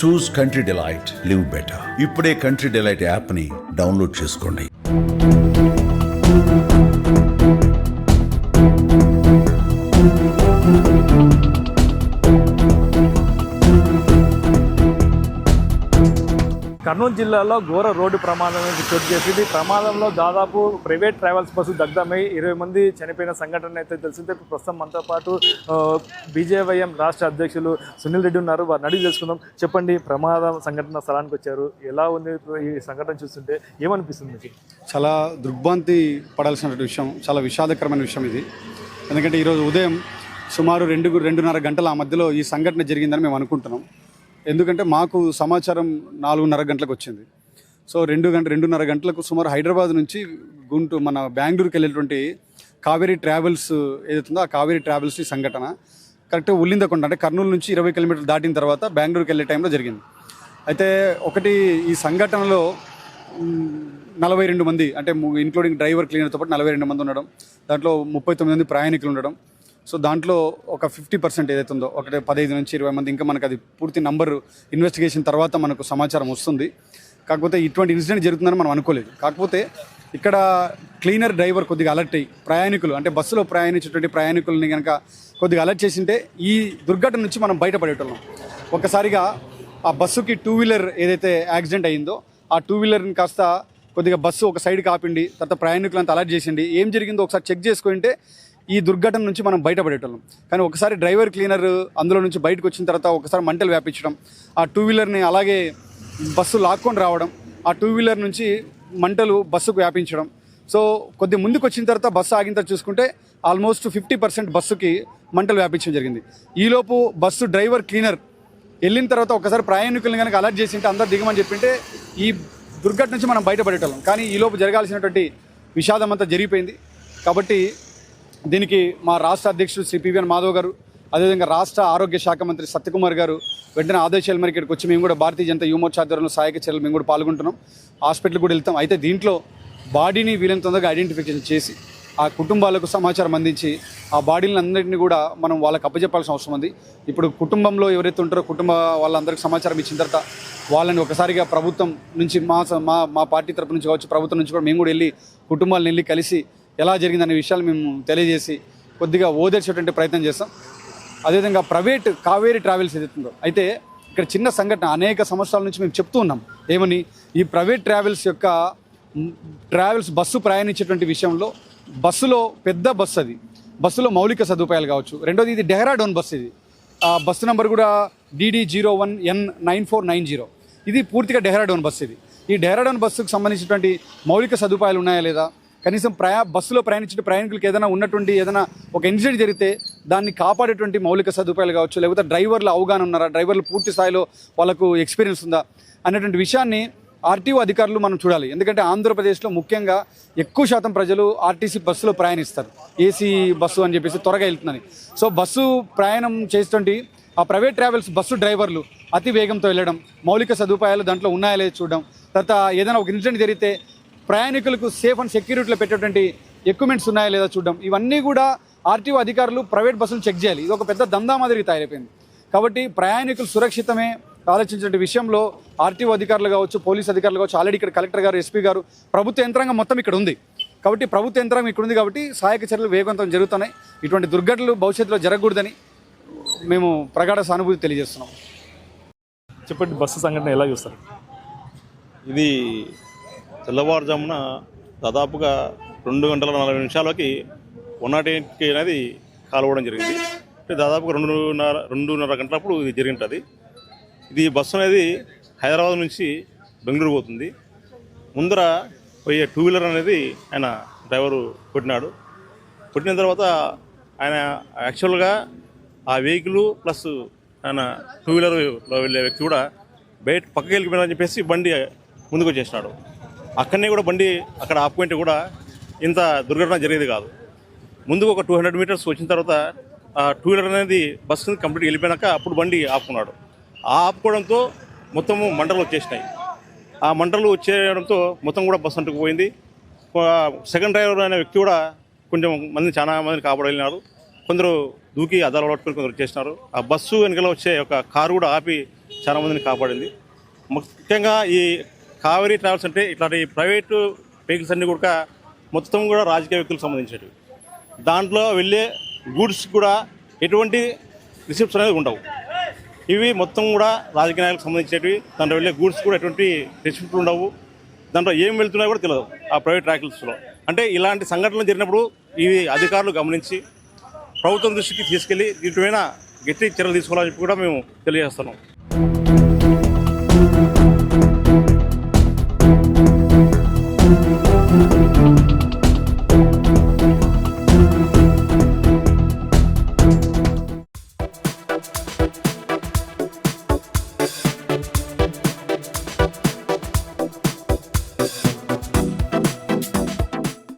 చూస్ country delight, live better. ఇప్పుడే country delight యాప్ని download చేసుకోండి. కర్నూలు జిల్లాలో ఘోర రోడ్డు ప్రమాదం చోటు చేసింది. ప్రమాదంలో దాదాపు ప్రైవేట్ ట్రావెల్స్ బస్సు దగ్ధమై 20 మంది చనిపోయిన సంఘటన అయితే తెలిసిందే. ప్రస్తుతం మనతో పాటు బీజేవైఎం రాష్ట్ర అధ్యక్షులు సునీల్ రెడ్డి ఉన్నారు. వారిని అడిగి తెలుసుకుందాం. చెప్పండి, ప్రమాదం సంఘటన స్థలానికి వచ్చారు, ఎలా ఉంది ఈ సంఘటన చూస్తుంటే ఏమనిపిస్తుంది మీకు? చాలా దిగ్భ్రాంతి పడాల్సిన విషయం, చాలా విషాదకరమైన విషయం ఇది. ఎందుకంటే ఈరోజు ఉదయం సుమారు 2-2:30 గంటల ఆ మధ్యలో ఈ సంఘటన జరిగిందని మేము అనుకుంటున్నాం. ఎందుకంటే మాకు సమాచారం 4:30 గంటలకు వచ్చింది. సో 2-2:30 గంటలకు సుమారు హైదరాబాద్ నుంచి మన బెంగళూరుకి వెళ్ళేటువంటి కావేరీ ట్రావెల్స్ ఏదైతుందో ఆ కావేరీ ట్రావెల్స్ ఈ సంఘటన కరెక్ట్గా ఉల్లిందకొండ, అంటే కర్నూలు నుంచి 20 కిలోమీటర్లు దాటిన తర్వాత బెంగళూరుకి వెళ్ళే టైంలో జరిగింది. అయితే ఈ సంఘటనలో 42 మంది, అంటే ఇంక్లూడింగ్ డ్రైవర్ క్లీనర్తో పాటు 42 మంది ఉండడం, దాంట్లో 39 మంది ప్రయాణికులు ఉండడం. సో దాంట్లో ఒక 50% ఏదైతే ఉందో, 15 నుంచి 20 మంది, ఇంకా మనకు అది పూర్తి నంబర్ ఇన్వెస్టిగేషన్ తర్వాత మనకు సమాచారం వస్తుంది. కాకపోతే ఇటువంటి ఇన్సిడెంట్ జరుగుతుందని మనం అనుకోలేదు. కాకపోతే ఇక్కడ క్లీనర్ డ్రైవర్ కొద్దిగా అలర్ట్ అయ్యి ప్రయాణికులు, అంటే బస్సులో ప్రయాణించేటువంటి ప్రయాణికులని కనుక కొద్దిగా అలర్ట్ చేసింటే ఈ దుర్ఘటన నుంచి మనం బయటపడేటోళ్ళం. ఒక్కసారిగా ఆ బస్సుకి 2 వీలర్ ఏదైతే యాక్సిడెంట్ అయ్యిందో ఆ 2 వీలర్ని కాస్త కొద్దిగా బస్సు ఒక సైడ్కి ఆపిండి, తర్వాత ప్రయాణికులంతా అలర్ట్ చేసిండి, ఏం జరిగిందో ఒకసారి చెక్ చేసుకుంటే ఈ దుర్ఘటన నుంచి మనం బయటపడేటోళ్ళం. కానీ ఒకసారి డ్రైవర్ క్లీనర్ అందులో నుంచి బయటకు వచ్చిన తర్వాత ఒకసారి మంటలు వ్యాపించడం, ఆ 2 వీలర్ని అలాగే బస్సు లాక్కొని రావడం, ఆ 2 వీలర్ నుంచి మంటలు బస్సుకు వ్యాపించడం. సో కొద్ది ముందుకు వచ్చిన తర్వాత బస్సు ఆగిన తర్వాత చూసుకుంటే ఆల్మోస్ట్ 50% బస్సుకి మంటలు వ్యాపించడం జరిగింది. ఈలోపు బస్సు డ్రైవర్ క్లీనర్ వెళ్ళిన తర్వాత ఒకసారి ప్రయాణికులను కనుక అలర్ట్ చేసింటే అందరు దిగమని చెప్పింటే ఈ దుర్ఘటన నుంచి మనం బయటపడేటోళ్ళం. కానీ ఈలోపు జరగాల్సినటువంటి విషాదం అంతా జరిగిపోయింది. కాబట్టి దీనికి మా రాష్ట్ర అధ్యక్షుడు శ్రీ పివిఎన్ మాధవ్ గారు, అదేవిధంగా రాష్ట్ర ఆరోగ్య శాఖ మంత్రి సత్యకుమార్ గారు వెంటనే ఆదేశాల మేరకు ఇక్కడికి వచ్చి మేము కూడా భారతీయ జనతా యువ మోర్చా ఆధ్వర్యంలో సహాయక చర్యలు మేము కూడా పాల్గొంటున్నాం. హాస్పిటల్కి కూడా వెళ్తాం. అయితే దీంట్లో బాడీని వీలైన తొందరగా ఐడెంటిఫికేషన్ చేసి ఆ కుటుంబాలకు సమాచారం అందించి ఆ బాడీలన్నింటినీ కూడా మనం వాళ్ళకి అప్పచెప్పాల్సిన అవసరం ఉంది. ఇప్పుడు కుటుంబంలో ఎవరైతే ఉంటారో కుటుంబ వాళ్ళందరికీ సమాచారం ఇచ్చిన తర్వాత వాళ్ళని ఒకసారిగా ప్రభుత్వం నుంచి మా పార్టీ తరపు నుంచి కావచ్చు, ప్రభుత్వం నుంచి కూడా మేము కూడా వెళ్ళి కుటుంబాలను వెళ్ళి కలిసి ఎలా జరిగిందనే విషయాలు మేము తెలియజేసి కొద్దిగా ఓదార్చేటువంటి ప్రయత్నం చేస్తాం. అదేవిధంగా ప్రైవేట్ కావేరీ ట్రావెల్స్ ఏదైతుందో, అయితే ఇక్కడ చిన్న సంఘటన అనేక సంవత్సరాల నుంచి మేము చెప్తూ ఉన్నాం. ఏమని, ఈ ప్రైవేట్ ట్రావెల్స్ బస్సు ప్రయాణించేటువంటి విషయంలో బస్సులో పెద్ద బస్సు, అది బస్సులో మౌలిక సదుపాయాలు కావచ్చు. రెండోది ఇది డెహ్రాడూన్ బస్సు, ఇది బస్సు నెంబర్ కూడా DD01N9490. ఇది పూర్తిగా డెహ్రాడూన్ బస్సు. ఈ డెహ్రాడూన్ బస్సుకు సంబంధించినటువంటి మౌలిక సదుపాయాలు ఉన్నాయా లేదా, కనీసం బస్సులో ప్రయాణించే ప్రయాణికులకు ఏదైనా ఉన్నటువంటి ఏదైనా ఒక ఇన్సిడెంట్ జరిగితే దాన్ని కాపాడేటువంటి మౌలిక సదుపాయాలు కావచ్చు, లేకపోతే డ్రైవర్లు అవగాహన ఉన్నారా, డ్రైవర్లు పూర్తి స్థాయిలో వాళ్ళకు ఎక్స్పీరియన్స్ ఉందా అనేటువంటి విషయాన్ని ఆర్టీఓ అధికారులు మనం చూడాలి. ఎందుకంటే ఆంధ్రప్రదేశ్లో ముఖ్యంగా ఎక్కువ శాతం ప్రజలు ఆర్టీసీ బస్సులో ప్రయాణిస్తారు. ఏసీ బస్సు అని చెప్పేసి త్వరగా వెళ్తుందని. సో బస్సు ప్రయాణం చేసేటువంటి ఆ ప్రైవేట్ ట్రావెల్స్ బస్సు డ్రైవర్లు అతి వేగంతో వెళ్ళడం, మౌలిక సదుపాయాలు దాంట్లో ఉన్నాయా లేదా చూడడం, తర్వాత ఏదైనా ఒక ఇన్సిడెంట్ జరిగితే ప్రయాణికులకు సేఫ్ అండ్ సెక్యూరిటీలో పెట్టేటువంటి ఎక్విప్మెంట్స్ ఉన్నాయా లేదా చూడడం, ఇవన్నీ కూడా ఆర్టీఓ అధికారులు ప్రైవేట్ బస్సులు చెక్ చేయాలి. ఇది ఒక పెద్ద దందా మాదిరి తయారైపోయింది. కాబట్టి ప్రయాణికులు సురక్షితమే ఆలోచించే విషయంలో ఆర్టీఓ అధికారులు కావచ్చు, పోలీస్ అధికారులు కావచ్చు, ఆల్రెడీ ఇక్కడ కలెక్టర్ గారు, ఎస్పీ గారు, ప్రభుత్వ యంత్రాంగం మొత్తం ఇక్కడ ఉంది. కాబట్టి ప్రభుత్వ యంత్రాంగం ఇక్కడ ఉంది కాబట్టి సహాయక చర్యలు వేగవంతం జరుగుతున్నాయి. ఇటువంటి దుర్ఘటనలు భవిష్యత్తులో జరగకూడదని మేము ప్రగాఢ సానుభూతి తెలియజేస్తున్నాం. చెప్పండి, బస్సు సంఘటన ఎలా చూస్తారు? ఇది తెల్లవారుజామున దాదాపుగా 2:40 108 అనేది కాలువడం జరిగింది. దాదాపుగా 2:30 గంటలప్పుడు ఇది జరిగింటుంది. ఇది బస్సు అనేది హైదరాబాద్ నుంచి బెంగళూరు పోతుంది. ముందర పోయే 2 వీలర్ అనేది ఆయన డ్రైవరు కొట్టిన తర్వాత ఆయన యాక్చువల్గా ఆ వెహికల్ ప్లస్ ఆయన 2 వీలర్లో వెళ్ళే వ్యక్తి కూడా బయట పక్కకి వెళ్ళిపోయినారని చెప్పేసి బండి ముందుకు వచ్చేసినాడు. అక్కడనే కూడా బండి అక్కడ ఆపుకుంటే కూడా ఇంత దుర్ఘటన జరిగేది కాదు. ముందుకు ఒక 200 మీటర్స్ వచ్చిన తర్వాత ఆ 2 వీలర్ అనేది బస్సు కంప్లీట్గా వెళ్ళిపోయినాక అప్పుడు బండి ఆపుకున్నాడు. ఆ ఆపుకోవడంతో మొత్తము మంటలు వచ్చేసినాయి. ఆ మంటలు వచ్చేయడంతో మొత్తం కూడా బస్సు అంటుకుపోయింది. సెకండ్ డ్రైవర్ అనే వ్యక్తి కూడా చాలా మందిని కాపాడగలిగినారు. కొందరు దూకి అద్దాలు పట్టుకొని కొందరు చేసినారు. ఆ బస్సు వెనకాల వచ్చే ఒక కారు కూడా ఆపి చాలా మందిని కాపాడింది. ముఖ్యంగా ఈ కావేరీ ట్రావెల్స్ అంటే ఇట్లాంటి ప్రైవేటు వెహికల్స్ అన్నీ కూడా మొత్తం కూడా రాజకీయ వ్యక్తులకు సంబంధించినవి. దాంట్లో వెళ్ళే గూడ్స్ కూడా ఎటువంటి రిసిప్ట్స్ అనేది ఉండవు. ఇవి మొత్తం కూడా రాజకీయ నాయకులకు సంబంధించినవి. దాంట్లో వెళ్ళే గూడ్స్ కూడా ఎటువంటి రిసిప్ట్లు ఉండవు. దాంట్లో ఏం వెళ్తున్నాయో కూడా తెలియదు ఆ ప్రైవేట్ వెహికల్స్లో. అంటే ఇలాంటి సంఘటనలు జరిగినప్పుడు ఇవి అధికారులు గమనించి ప్రభుత్వం దృష్టికి తీసుకెళ్లి వీటిపైన గట్టి చర్యలు తీసుకోవాలని చెప్పి కూడా మేము తెలియజేస్తున్నాం.